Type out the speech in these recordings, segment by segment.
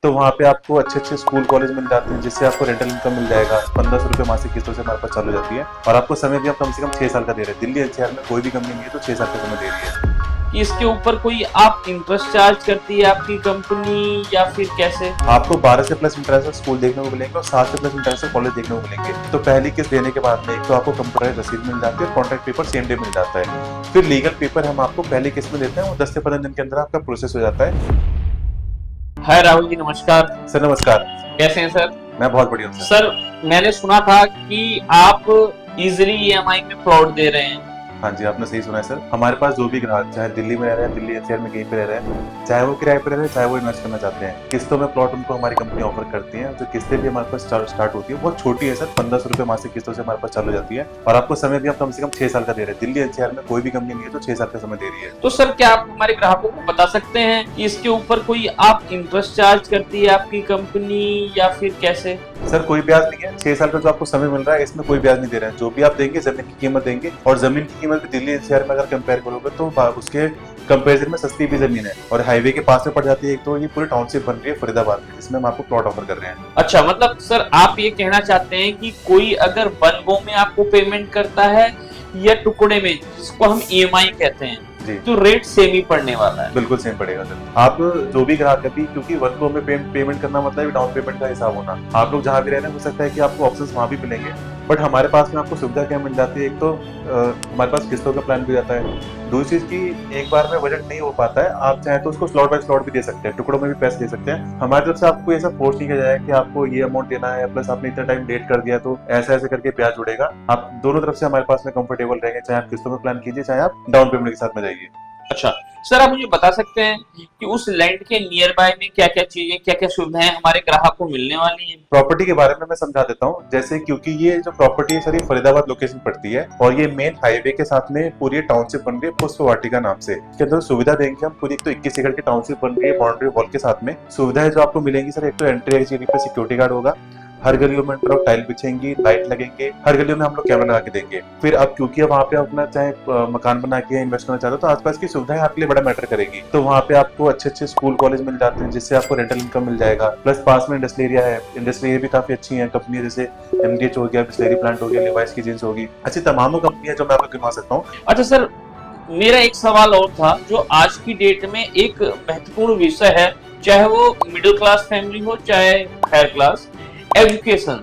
तो वहाँ पे आपको अच्छे अच्छे स्कूल कॉलेज मिल जाते हैं, जिससे आपको रेंटल इनकम मिल जाएगा। 1500 रुपये मासिक किस्तों से हमारे पास चालू हो जाती है, और आपको समय भी आप कम से कम 6 साल का दे रहे हैं। दिल्ली एनसीआर में कोई भी कंपनी नहीं है तो 6 साल का समय दे रही है। कि इसके ऊपर कोई आप इंटरेस्ट चार्ज करती है आपकी कंपनी, या फिर कैसे? आपको 12 से प्लस इंटरनेशनल स्कूल देखने को मिलेंगे और 7 से प्लस इंटरनेशनल कॉलेज देखने को मिलेंगे। तो पहली किस्त देने के बाद में एक तो आपको कंप्यूटर रसीद मिल जाती है, contract paper same day meal जाता है। फिर लीगल पेपर हम आपको पहली किस्त में देते हैं, वो 10 से 15 दिन के अंदर आपका प्रोसेस हो जाता है। हाय राहुल जी, नमस्कार। सर नमस्कार। कैसे हैं सर? मैं बहुत बढ़िया हूँ सर, मैंने सुना था कि आप इजीली ईएमआई में प्लॉट दे रहे हैं। हाँ जी, आपने सही सुना है सर। हमारे पास जो भी ग्राहक चाहे दिल्ली में रह रहे हैं, दिल्ली एनसीआर में कहीं पे रह रहे हैं, चाहे वो किराए पे रह रहे हैं, चाहे वो इन्वेस्ट करना चाहते हैं, किस्तों में प्लॉट उनको हमारी कंपनी ऑफर करती है। जो किस्तें भी हमारे पास स्टार्ट होती है बहुत छोटी है सर, 1500 रुपये मासिक किस्तों से हमारे पास चालू हो जाती है, और आपको समय भी आप कम से कम 6 साल का दे रहे हैं। दिल्ली एनसीआर में कोई भी कंपनी नहीं है तो 6 साल का समय दे रही है। तो सर, क्या आप हमारे ग्राहकों को बता सकते हैं कि इसके ऊपर कोई आप इंटरेस्ट चार्ज करती है आपकी कंपनी, या फिर कैसे? सर कोई ब्याज नहीं है। 6 साल का जो आपको समय मिल रहा है इसमें कोई ब्याज नहीं दे रहे हैं। जो भी आप देंगे जमीन की कीमत देंगे, और जमीन की कीमत भी दिल्ली एनसीआर में अगर कंपेयर करोगे तो उसके कंपेरिजन में सस्ती भी जमीन है, और हाईवे के पास में पड़ जाती है। एक तो ये पूरी टाउनशिप बन रही है फरीदाबाद में, जिसमें हम आपको प्लॉट ऑफर कर रहे हैं। अच्छा, मतलब सर आप ये कहना चाहते हैं कि कोई अगर वन गो में आपको पेमेंट करता है या टुकड़े में, जिसको हम ईएमआई कहते हैं, तो रेट सेम ही पड़ने वाला है? बिल्कुल सेम पड़ेगा सर। आप जो भी ग्राहक अभी, क्योंकि वन गो में पेमेंट करना मतलब डाउन पेमेंट का हिसाब होना। आप लोग जहाँ भी रह रहे हैं हो सकता है कि आपको ऑप्शंस वहाँ भी मिलेंगे, बट हमारे पास में आपको सुविधा क्या मिल जाती है। एक तो हमारे पास किस्तों का प्लान भी जाता है। दूसरी चीज की एक बार में बजट नहीं हो पाता है, आप चाहे तो उसको स्लॉट बाय स्लॉट भी दे सकते हैं, टुकड़ों में भी पैसे दे सकते हैं। हमारी तरफ से आपको ऐसा फोर्स नहीं किया जाएगा कि आपको ये अमाउंट देना है, प्लस आपने इतना टाइम डेट कर दिया तो ऐसा ऐसे करके ब्याज जुड़ेगा। आप दोनों तरफ से हमारे पास में कंफर्टेबल रहेंगे, चाहे आप किस्तों में प्लान कीजिए, चाहे आप डाउन पेमेंट के साथ में जाइए। अच्छा सर, आप मुझे बता सकते हैं कि उस लैंड के नियर बाय में क्या क्या चीजें, क्या क्या सुविधाएं हमारे ग्राहक को मिलने वाली हैं? प्रॉपर्टी के बारे में मैं समझा देता हूँ। जैसे क्योंकि ये जो प्रॉपर्टी है सर, ये फरीदाबाद लोकेशन पड़ती है, और ये मेन हाईवे के साथ में पूरी टाउनशिप बन रही है पुष्प वाटिका नाम से। इसके अंदर सुविधा देंगे हम पूरी। एक तो 21 एकड़ की टाउनशिप बन रही है बाउंड्री वॉल के साथ में। सुविधाएं जो आपको मिलेंगी सर, एक तो एंट्री एग्जिट पे सिक्योरिटी गार्ड होगा, हर गलियों में टाइल बिछेंगी, लाइट लगेंगे, हर गलियों में हम लोग कैमरा लगा के देंगे। फिर अब क्योंकि वहाँ पे अपना चाहे मकान बना के इन्वेस्ट करना चाहते हो तो आसपास की सुविधाएं आपके लिए बड़ा मैटर करेगी। तो वहाँ पे आपको अच्छे अच्छे स्कूल कॉलेज मिल जाते हैं, जिससे आपको रेंटल इनकम मिल जाएगा। प्लस पास में इंडस्ट्रियल एरिया है, इंडस्ट्रियल एरिया भी काफी अच्छी है। कंपनी जैसे एमडीएच हो गया, बिस्लेरी प्लांट हो गया, लिवाइस की जींस होगी, अच्छी तमाम कंपनी है जो मैं आपको गिनवा सकता हूँ। अच्छा सर, मेरा एक सवाल और था, जो आज की डेट में एक महत्वपूर्ण विषय है, चाहे वो मिडिल क्लास फैमिली हो चाहे हायर क्लास, एजुकेशन।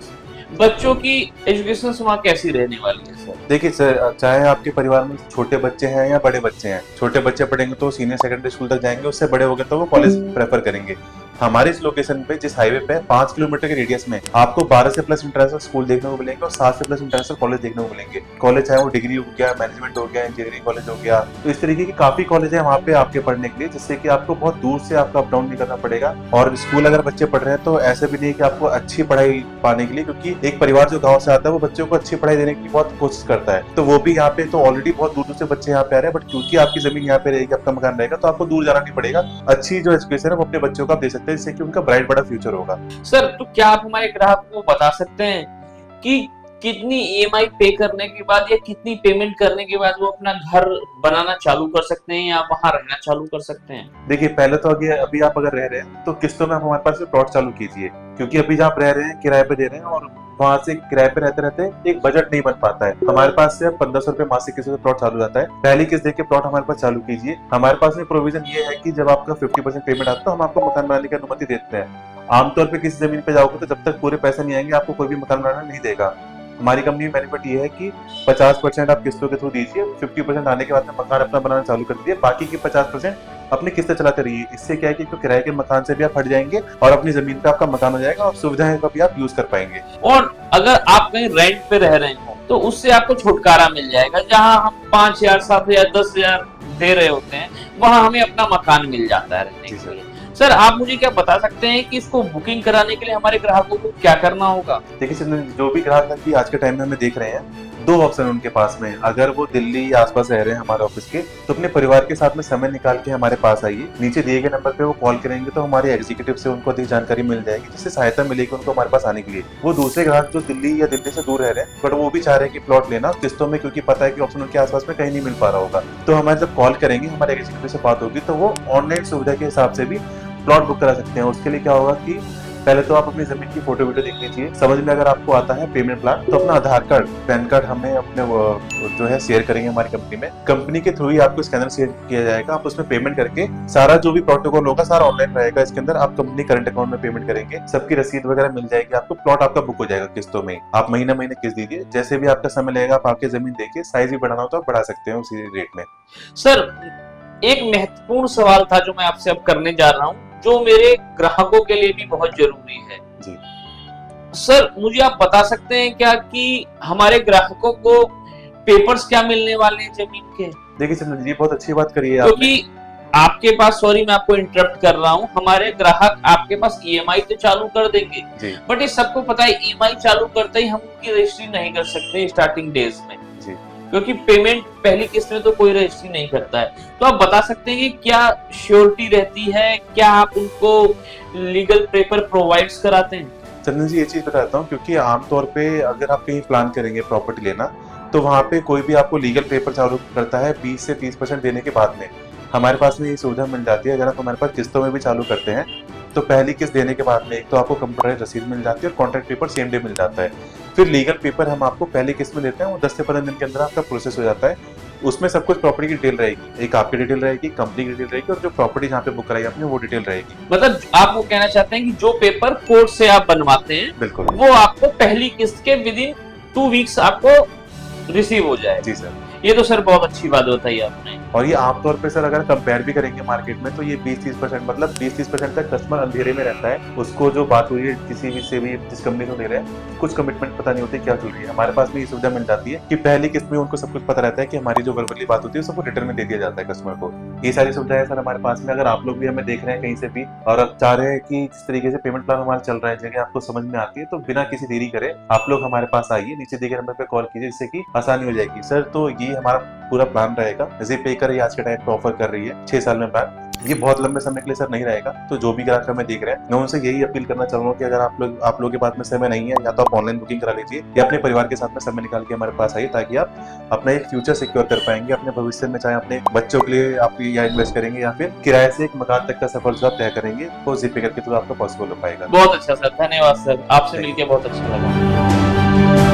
बच्चों की एजुकेशन वहाँ कैसी रहने वाली है सर? देखिए सर, चाहे आपके परिवार में छोटे बच्चे हैं या बड़े बच्चे हैं, छोटे बच्चे पढ़ेंगे तो सीनियर सेकेंडरी स्कूल तक जाएंगे, उससे बड़े हो गए तो वो कॉलेज प्रेफर करेंगे। हमारे इस लोकेशन पे, जिस हाईवे पे 5 किलोमीटर के रेडियस में आपको 12 से प्लस इंटरनेशनल स्कूल देखने को मिलेंगे और 7 से प्लस इंटरनेशनल कॉलेज देखने को मिलेंगे। कॉलेज चाहे वो डिग्री हो गया, मैनेजमेंट हो गया, इंजीनियरिंग कॉलेज हो गया, तो इस तरीके की काफी कॉलेज है वहाँ पे आपके पढ़ने के लिए, जिससे कि आपको बहुत दूर से आपको अप डाउन नहीं करना पड़ेगा। और स्कूल अगर बच्चे पढ़ रहे हैं तो ऐसे भी नहीं कि आपको अच्छी पढ़ाई पाने के लिए, क्योंकि एक परिवार जो गाँव से आता है वो बच्चों को अच्छी पढ़ाई देने की बहुत कोशिश करता है, तो वो भी यहाँ पे तो ऑलरेडी बहुत दूर दूर से बच्चे यहाँ पे आ रहे हैं। बट क्योंकि आपकी जमीन यहाँ पे रहेगी, आपका मकान रहेगा, तो आपको दूर जाना नहीं पड़ेगा। अच्छी जो एजुकेशन है वो अपने बच्चों को आप दे सकते हैं, जिससे कि उनका ब्राइट बड़ा फ्यूचर होगा। सर, तो क्या आप हमारे ग्राहक को बता सकते हैं कि कितनी ईएमआई पे करने के बाद या कितनी पेमेंट करने के बाद वो अपना घर बनाना चालू कर सकते हैं या वहां रहना चालू कर सकते हैं? देखिए, पहले तो अभी आप अगर रह रहे हैं तो किस्तों में हमारे पास प्लॉट चालू कीजिए, क्योंकि अभी जहाँ आप रह रहे हैं किराए पे दे रहे हैं, और वहां से किराए पे रहते रहते एक बजट नहीं बन पाता है। हमारे पास से 1500 रुपए मासिक किस्त से प्लॉट चालू जाता है। पहली किस्त देके प्लॉट हमारे पास चालू कीजिए। हमारे पास में प्रोविजन ये है कि जब आपका 50% पेमेंट आता है तो हम आपको मकान बनाने की अनुमति देते हैं। आमतौर पर किसी जमीन पे जाओगे तो जब तक पूरे पैसे नहीं आएंगे आपको कोई भी मकान बनाना नहीं देगा। हमारी कंपनी में बेनिफिट ये है कि 50% आप किस्तों के थ्रू दीजिए, 50% आने के बाद में मकान अपना बनाना चालू कर दीजिए, बाकी की 50% अपनी किस्तें चलाते रहिए। इससे क्या है कि तो किराए के मकान से भी आप हट जाएंगे और अपनी जमीन पे आपका मकान हो जाएगा और सुविधाएं का भी आप यूज कर पाएंगे। और अगर आप कहीं रेंट पे रह रहे हो तो उससे आपको छुटकारा मिल जाएगा। जहां हम 5000, 7000, 10000 दे रहे होते हैं, वहां हमें अपना मकान मिल जाता है रहने के लिए। सर, आप मुझे क्या बता सकते हैं कि इसको बुकिंग कराने के लिए हमारे ग्राहकों को क्या करना होगा? देखिए सर, जो भी ग्राहक अभी आज के टाइम में हमें देख रहे हैं, दो ऑप्शन उनके पास में। अगर वो दिल्ली या आसपास रह रहे हैं हमारे ऑफिस के, तो अपने परिवार के साथ में समय निकाल के हमारे पास आइए। नीचे दिए गए नंबर पे वो कॉल करेंगे तो हमारे एग्जीक्यूटिव से उनको अधिक जानकारी मिल जाएगी, जिससे सहायता मिलेगी उनको हमारे पास आने के लिए। वो दूसरे ग्राहक जो दिल्ली या दिल्ली से दूर रह रहे हैं बट वो भी चाह रहे हैं कि प्लॉट लेना किस्तों में, क्योंकि पता है कि ऑप्शन उनके आसपास में कहीं नहीं मिल पा रहा होगा, तो हमारे जब कॉल करेंगे, हमारे एग्जीक्यूटिव से बात होगी, तो वो ऑनलाइन सुविधा के हिसाब से भी प्लॉट बुक करा सकते हैं। उसके लिए क्या होगा कि पहले तो आप अपनी जमीन की फोटो वीडियो देख लीजिए, समझ में अगर आपको आता है पेमेंट प्लान तो अपना आधार कार्ड, पैन कार्ड हमें अपने जो है शेयर करेंगे हमारी कंपनी में। कंपनी के थ्रू ही आपको स्कैनर शेयर किया जाएगा, आप उसमें पेमेंट करके सारा जो भी प्रोटोकॉल होगा सारा ऑनलाइन रहेगा। इसके अंदर आप कंपनी करंट अकाउंट में पेमेंट करेंगे, सबकी रसीद वगैरह मिल जाएगी आपको, प्लॉट आपका बुक हो जाएगा किस्तों में। आप महीने महीने किस्त दीजिए, जैसे भी आपका समय लगेगा आप आके जमीन देखिए, साइज भी बढ़ाना हो तो आप बढ़ा सकते हैं उसी रेट में। सर एक महत्वपूर्ण सवाल था जो मैं आपसे अब करने जा रहा हूँ, जो मेरे ग्राहकों के लिए भी बहुत जरूरी है जी सर, मुझे आप बता सकते हैं क्या कि हमारे ग्राहकों को पेपर्स क्या मिलने वाले हैं जमीन के? देखिए चंदन जी, बहुत अच्छी बात करी है क्योंकि आपके पास, सॉरी मैं आपको इंटरप्ट कर रहा हूँ, हमारे ग्राहक आपके पास ईएमआई तो चालू कर देंगे, बट ये सबको पता है ईएमआई चालू करते ही हम उनकी रजिस्ट्री नहीं कर सकते स्टार्टिंग डेज में जी। क्योंकि पेमेंट पहली किस्त में तो कोई रजिस्ट्री नहीं करता है। तो आप बता सकते हैं कि क्या श्योरिटी रहती है, क्या आप उनको लीगल पेपर प्रोवाइड्स कराते हैं? चंदन जी ये चीज बताता हूँ, क्योंकि आमतौर पे अगर आप कहीं प्लान करेंगे प्रॉपर्टी लेना तो वहाँ पे कोई भी आपको लीगल पेपर चालू करता है 20 से 30% देने के बाद में। हमारे पास में ये सुविधा मिल जाती है, अगर आप हमारे पास किस्तों में भी चालू करते हैं तो पहली किस्त देने के बाद में एक तो आपको कंप्यूटराइज रसीद मिल जाती है और contract paper same day meal जाता है। फिर लीगल पेपर हम आपको पहली किस्त में देते हैं, वो 10 से 15 दिन के अंदर आपका प्रोसेस हो जाता है। उसमें सब कुछ प्रॉपर्टी की डिटेल रहेगी, एक आपकी डिटेल रहेगी, कंपनी की डिटेल रहेगी और जो प्रॉपर्टी जहाँ पे बुक कराई आपने वो डिटेल रहेगी। मतलब आप वो कहना चाहते हैं कि जो पेपर कोर्ट से आप बनवाते हैं बिल्कुल वो आपको पहली किस्त के विदिन 2 वीक्स आपको रिसीव हो जाए। जी सर, ये तो सर बहुत अच्छी बात बताई आपने। और ये आमतौर पे सर अगर कंपेयर भी करेंगे मार्केट में तो ये 20-30% मतलब 20-30% तक कस्टमर अंधेरे में रहता है। उसको जो बात हुई है किसी भी से भी जिस कंपनी को ले रहे हैं, कुछ कमिटमेंट पता नहीं होती क्या चल रही है। हमारे पास में ये सुविधा मिल जाती है कि पहली किस्त में उनको सब कुछ पता रहता है कि हमारी जो वर्बली बात होती है सबको रिटर्न में दे दिया जाता है कस्टमर को। ये सारी सुविधाएं सर हमारे पास में, अगर आप लोग भी हमें देख रहे हैं कहीं से भी और आप चाह रहे हैं कि जिस तरीके से पेमेंट प्लान हमारा चल रहा है जगह आपको समझ में आती है, तो बिना किसी देरी करे आप लोग हमारे पास आइए, नीचे दिए गए नंबर पे कॉल कीजिए, जिससे कि आसानी हो जाएगी। सर तो ये हमारा पूरा प्लान रहेगा। ज़िप कर आज के टाइम पे ऑफर कर रही है 6 साल में प्लान, ये बहुत लंबे समय के लिए सर नहीं रहेगा। तो जो भी ग्राहक हमें देख रहे हैं मैं उनसे यही अपील करना चाहूंगा कि अगर आप लोगों के पास में समय नहीं है, या तो आप ऑनलाइन बुकिंग करा लीजिए या अपने परिवार के साथ में समय निकाल के हमारे पास आइए, ताकि आप अपना एक फ्यूचर सिक्योर कर पाएंगे अपने भविष्य में। चाहे अपने बच्चों के लिए आप या इन्वेस्ट करेंगे या फिर किराए से एक मकान तक का सफर जो आप तय करेंगे वो ज़िप के थ्रू आपको पॉसिबल हो पाएगा। बहुत अच्छा सर, धन्यवाद सर, आपसे मिलकर बहुत अच्छा लगा।